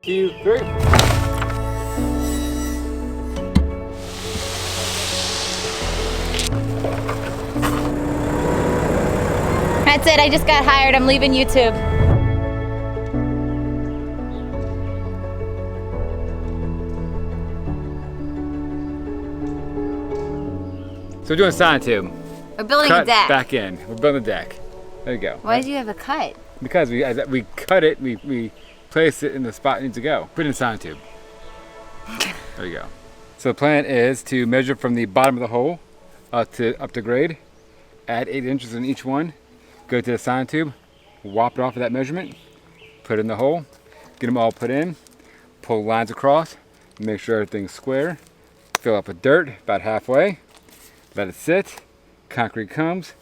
2, 3. That's it, I just got hired. I'm leaving YouTube. So we're doing sonotube. We're building Cut a deck. back in. We're building a deck. There you go. Why did you have a cut? Because we cut it, we place it in the spot it needs to go. Put it in sonotube. There you go. So the plan is to measure from the bottom of the hole up to grade, add 8 inches in each one, go to the sonotube, whop it off of that measurement, put it in the hole, get them all put in, pull lines across, make sure everything's square, fill up with dirt about halfway, let it sit, concrete comes,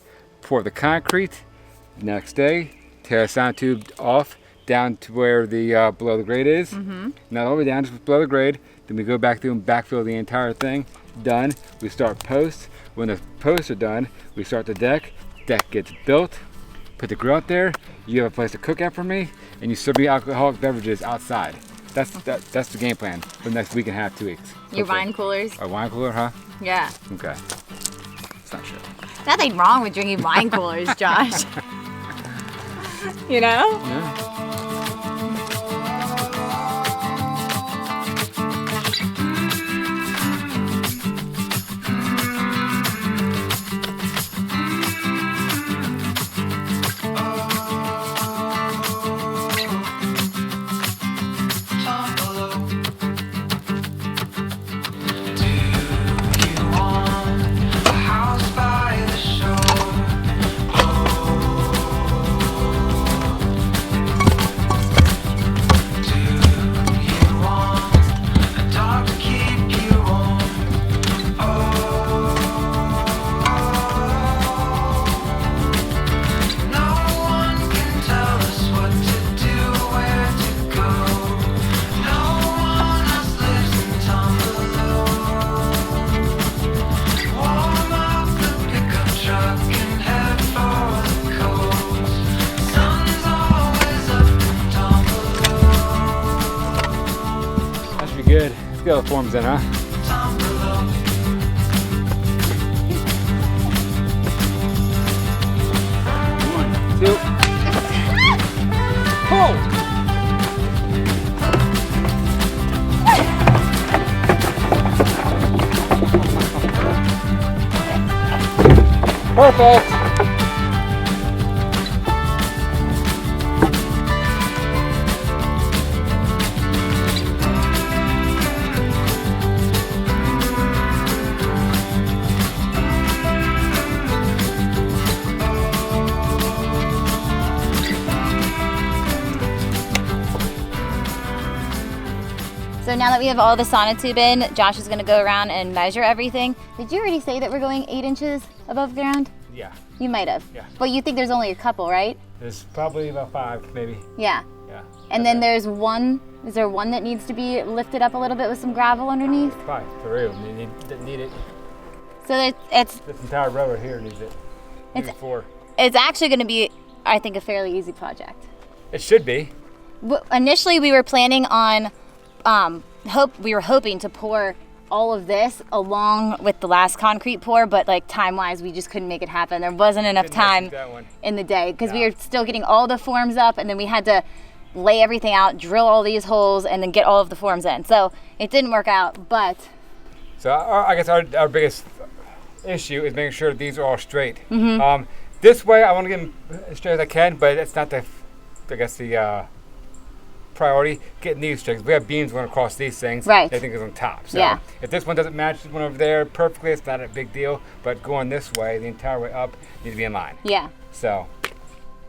pour the concrete, next day, tear the sonotube off down to where the below the grade is, not all the way down, just below the grade, then we go back through and backfill the entire thing, done, we start posts, when the posts are done, we start the deck gets built, put the grill out there, you have a place to cook at for me, and you serve me alcoholic beverages outside. That's the game plan for the next week and a half, 2 weeks. Your wine coolers? A wine cooler, huh? Yeah. Okay. It's not sure. Nothing wrong with drinking wine coolers, Josh. You know? Yeah. Good. Let's get all the forms in, huh? 1, 2. Pull! Perfect! So now that we have all the sonotube in, Josh is gonna go around and measure everything. Did you already say that we're going 8 inches above ground? Yeah. You might have. Yeah. But you think there's only a couple, right? There's probably about 5, maybe. Yeah. Yeah. And then there's one, is there one that needs to be lifted up a little bit with some gravel underneath? 5, for real. Need it. So it's This entire row right here needs it. Maybe 4. It's actually gonna be, I think, a fairly easy project. It should be. Initially, we were planning on, we were hoping to pour all of this along with the last concrete pour, but like time-wise, we just couldn't make it happen. There wasn't enough time in the day because we were still getting all the forms up, and then we had to lay everything out, drill all these holes, and then get all of the forms in. So it didn't work out, but. So I guess our biggest issue is making sure these are all straight. This way, I want to get them as straight as I can, but it's not the priority, getting these straight. We have beams going across these things. Right. They think it's on top. So if this one doesn't match this one over there perfectly, it's not a big deal. But going this way, the entire way up, needs to be in line. Yeah. So.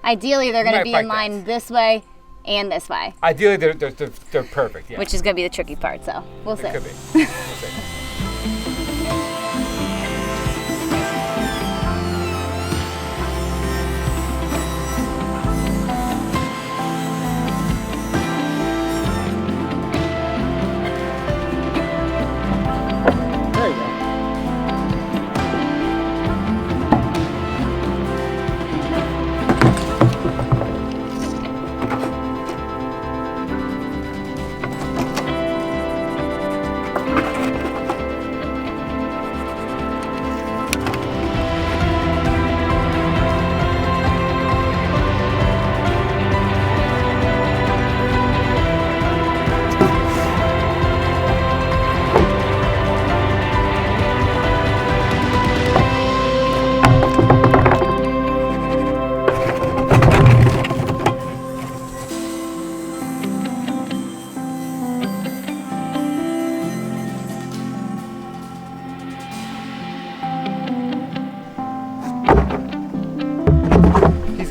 Ideally, they're going to be in line this way and this way. Ideally, they're perfect. Yeah. Which is going to be the tricky part. So we'll see. It could be. We'll see.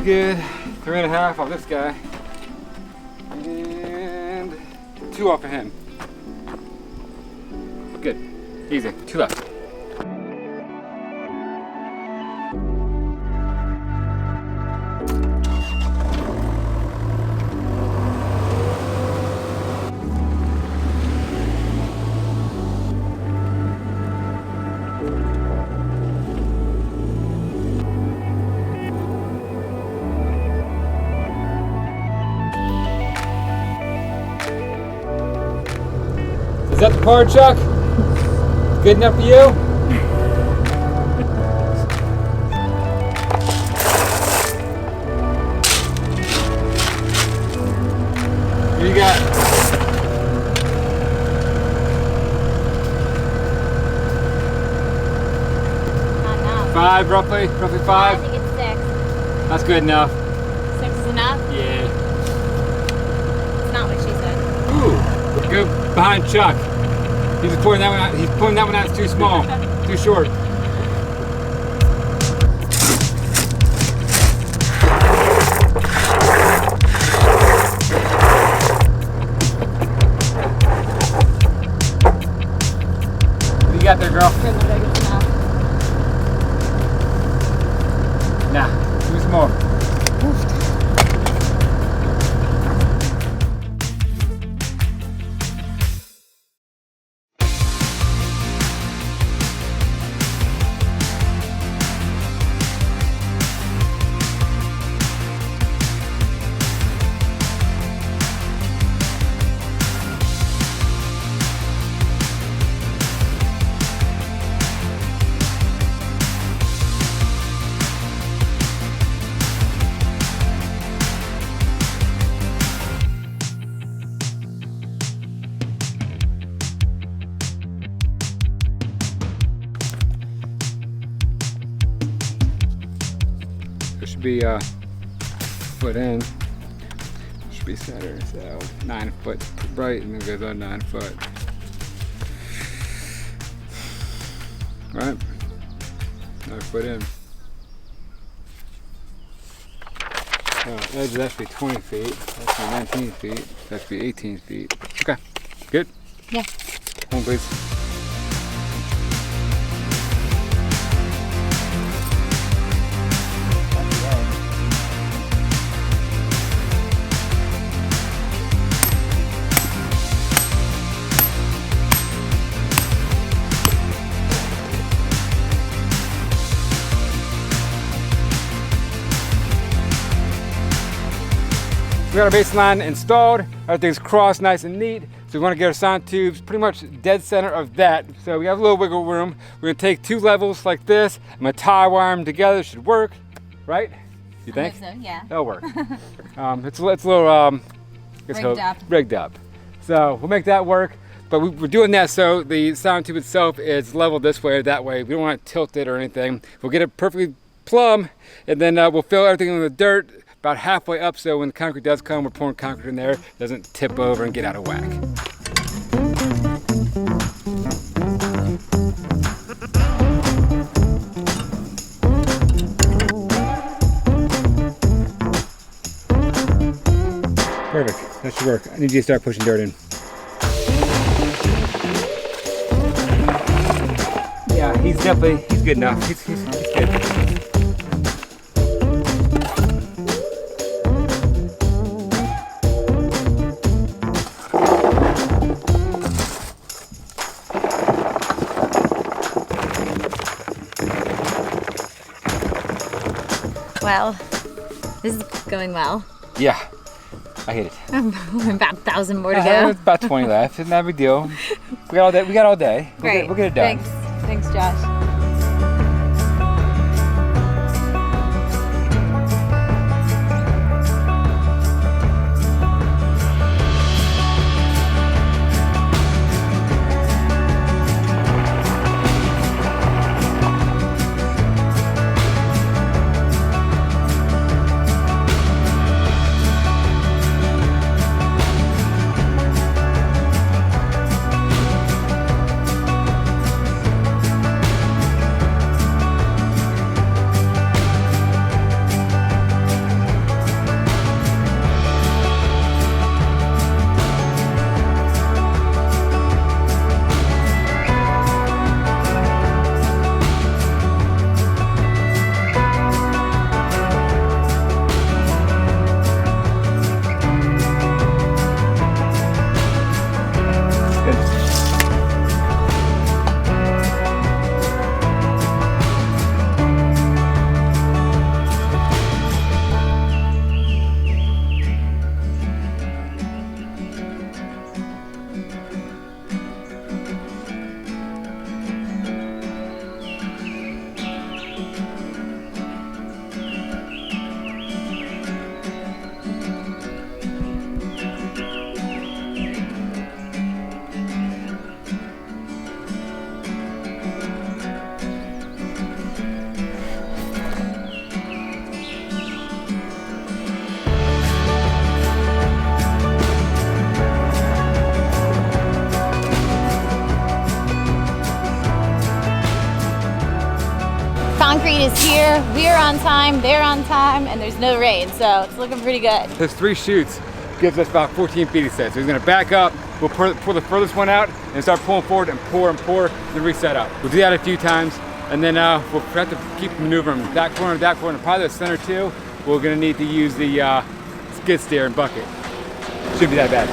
good. 3.5 off this guy. And 2 off of him. Good. Easy. 2 left. Is that the par, Chuck? Good enough for you? What do you got? Not enough. 5 roughly? Roughly 5? I think it's 6. That's good enough. 6 is enough? Yeah. It's not what she said. Ooh, go behind Chuck. He's pointing that one out. He's pointing that one out. It's too small, too short. What do you got there, girl? Nah, too small. Should be foot in. Should be center, so 9 foot right, and then goes on 9 foot. Right, 9 foot in. Edge is actually 20 feet. That's be 19 feet. That should be 18 feet. Okay, good. Yeah. Come on, please. We got our baseline installed, everything's crossed nice and neat. So we want to get our sound tubes pretty much dead center of that. So we have a little wiggle room. We're gonna take 2 levels like this. I'm gonna tie wire them together, should work, right? You think? I hope so, yeah. That'll work. It's a little rigged up. So we'll make that work. But we're doing that so the sound tube itself is leveled this way or that way. We don't want to tilt it or anything. We'll get it perfectly plumb, and then we'll fill everything in the dirt about halfway up, so when the concrete does come, we're pouring concrete in there, it doesn't tip over and get out of whack. Perfect, that should work. I need you to start pushing dirt in. Yeah, he's good enough. He's good. Well, this is going well. Yeah, I hate it. About 1,000 more to go. It's about 20 left. It's not a big deal. We got all day. Great. We'll get it done. Thanks, Josh. is here. We're on time, they're on time, and there's no rain, so it's looking pretty good. Those 3 chutes gives us about 14 feet, he said. So he's gonna back up, we'll pull the furthest one out and start pulling forward and pour, then reset up. We'll do that a few times, and then we'll have to keep maneuvering that corner, probably the center too. We're gonna need to use the skid steer and bucket. Shouldn't be that bad.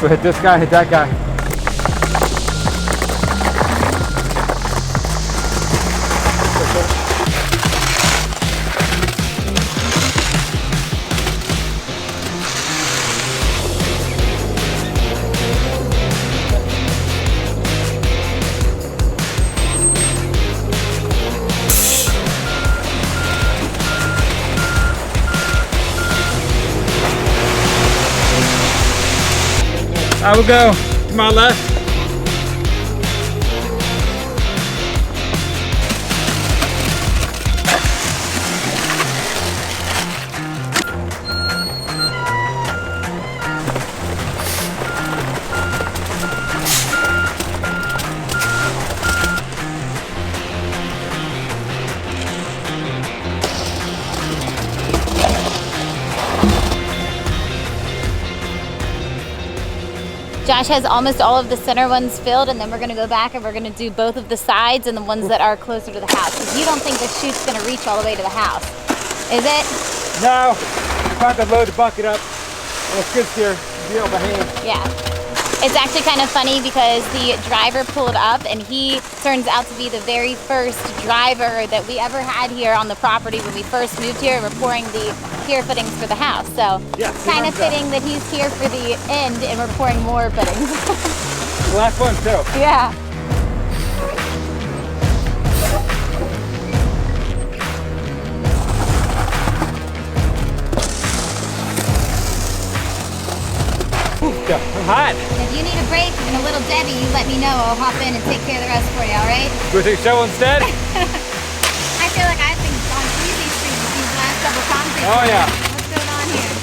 So hit this guy, hit that guy. I will go to my left. Josh has almost all of the center ones filled, and then we're gonna go back and we're gonna do both of the sides and the ones that are closer to the house. Because you don't think the chute's gonna reach all the way to the house, is it? No, I'm trying to load the bucket up and a skid steer deal by hand. Yeah. It's actually kind of funny because the driver pulled up and he turns out to be the very first driver that we ever had here on the property when we first moved here. We're pouring the pier fittings for the house. So yeah, kind of fitting that he's here for the end and we're pouring more fittings. The last one too. Yeah. Yeah, I'm hot. If you need a break and a little Debbie, you let me know. I'll hop in and take care of the rest for you, all right? Do we take a shovel instead? I feel like I've been on easy street with these last couple concrete. Oh yeah. What's going on here?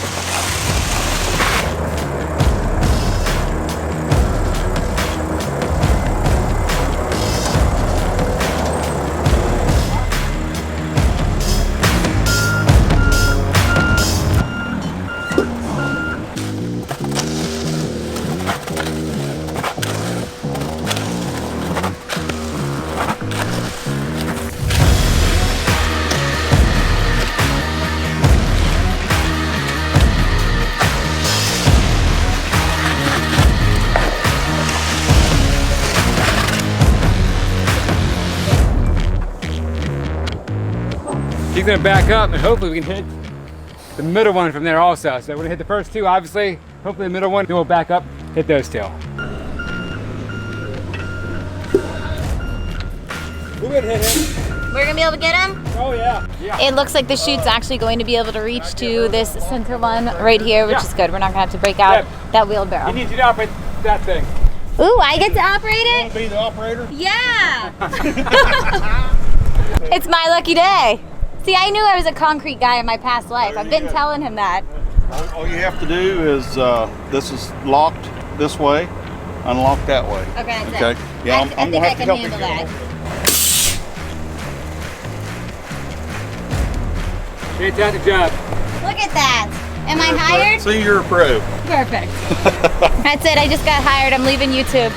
He's gonna back up and hopefully we can hit the middle one from there also. So we're gonna hit the first two, obviously, hopefully the middle one, then we'll back up, hit those two. We're gonna hit him. We're gonna be able to get him? Oh yeah. It looks like the chute's actually going to be able to reach to this center one right here, which is good. We're not gonna have to break out that wheelbarrow. He needs you to operate that thing. Ooh, I get to operate it? Want to be the operator? Yeah! It's my lucky day. See, I knew I was a concrete guy in my past life. I've been telling him that. All you have to do is, this is locked this way, unlock that way. Okay, that's Okay. it. Yeah, I I'm think gonna I have to can help you. handle that. Fantastic job. Look at that. Am I hired? See, you're a pro. Perfect. That's it. I just got hired. I'm leaving YouTube.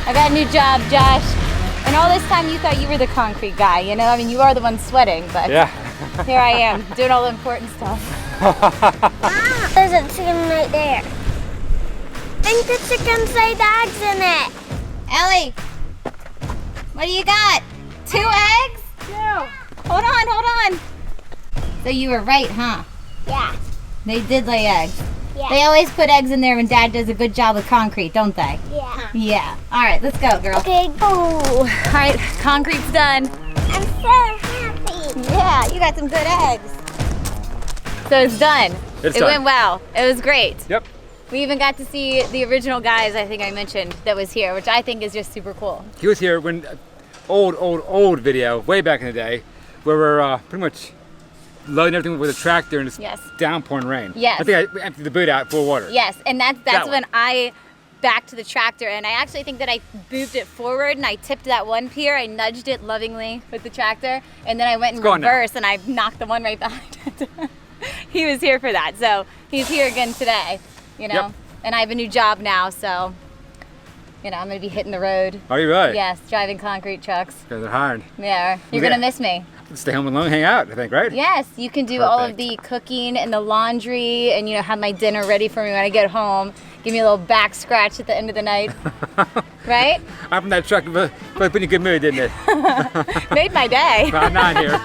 I got a new job, Josh. And all this time you thought you were the concrete guy, you know? I mean, you are the one sweating, but Yeah. here I am doing all the important stuff. There's a chicken right there. I think the chicken say eggs in it. Ellie, what do you got? 2 eggs? No. Hold on. So you were right, huh? Yeah. They did lay eggs. Yeah. They always put eggs in there when Dad does a good job with concrete, don't they? Yeah. Yeah. All right, let's go, girl. Okay. Oh, all right, concrete's done. I'm so happy. Yeah, you got some good eggs. So it's done. It's it done. went well. It was great. Yep. We even got to see the original guys I think I mentioned that was here, which I think is just super cool. He was here when old video way back in the day, where we're pretty much loading everything with a tractor and it's Yes. downpouring rain. Yes. I think I emptied the boot out full of water. Yes, and that's That when one. I backed the tractor, and I actually think that I moved it forward and I tipped that one pier. I nudged it lovingly with the tractor, and then I went in It's gone now. reverse and I knocked the one right behind it. He was here for that, so he's here again today, you know. Yep. And I have a new job now, so you know I'm gonna be hitting the road. Are you really? Yes, driving concrete trucks. Because they're hired. Yeah, you're Yeah. gonna miss me. Stay home alone, hang out, I think, right? Yes, you can do all of Perfect. the cooking and the laundry, and you know have my dinner ready for me when I get home. Give me a little back scratch at the end of the night, right? I'm from that truck, but put in a good mood, didn't it? Made my day. About 9 here.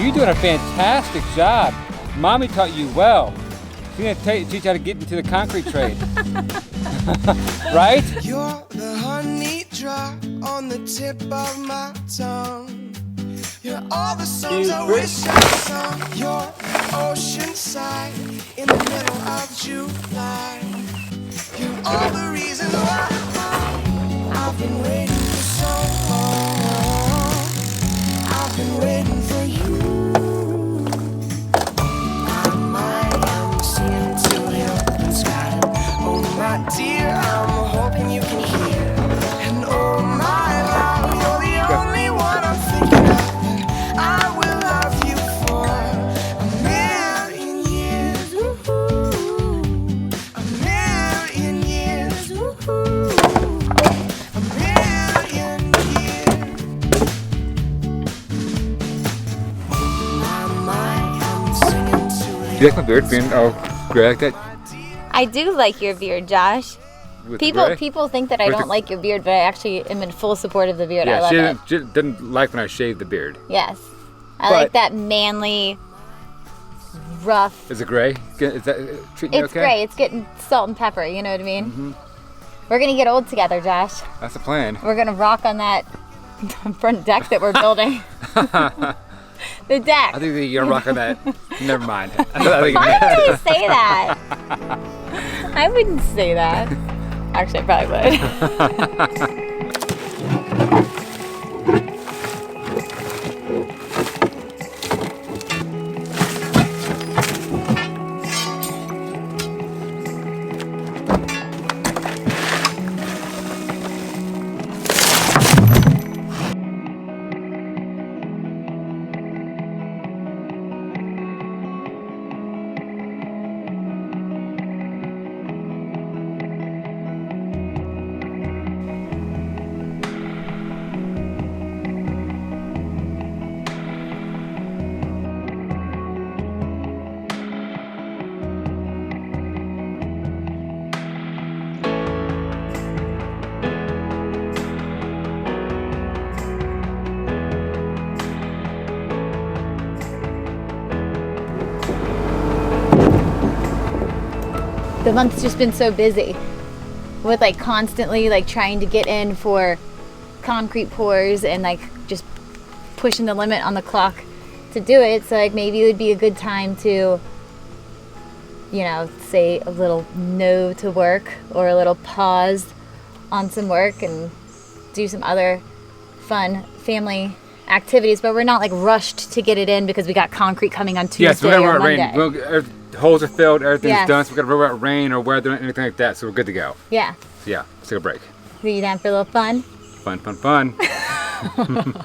You're doing a fantastic job. Mommy taught you well. She's gonna teach you how to get into the concrete trade. Right? You're the honey drop on the tip of my tongue. You're all the songs I wish I sung. You're the ocean side in the middle of July. You're all the reasons why I've been waiting for so long. I've been waiting for you. Dear, I'm hoping you can hear. And oh my love, you're the only one I'm thinking of. And I will love you for a million years. Woo-hoo. A million years. Woo-hoo. A million years. I'm singing to You like my beard being all gray like that? I do like your beard, Josh. With the gray? People think that I With don't the- like your beard, but I actually am in full support of the beard. I Yeah, love it. she didn't like when I shaved the beard. Yes, I But- like that manly, rough. Is it gray? Is that treating you It's okay? great. It's getting salt and pepper. You know what I mean? We're gonna get old together, Josh. That's the plan. We're gonna rock on that front deck that we're building. The deck. I think that you're rocking that. Never mind. I think Why would I say that? I wouldn't say that. Actually, I probably would. The month's just been so busy with like constantly like trying to get in for concrete pours and like just pushing the limit on the clock to do it. So like maybe it would be a good time to, you know, say a little no to work or a little pause on some work and do some other fun family activities, but we're not like rushed to get it in because we got concrete coming on Tuesday Yes, we're gonna or worry Monday. about rain. Holes are filled, everything's Yes. done, so we gotta worry about rain or weather, anything like that. So we're good to go. Yeah. So yeah, let's take a break. Are you down for a little fun? Fun, fun, fun.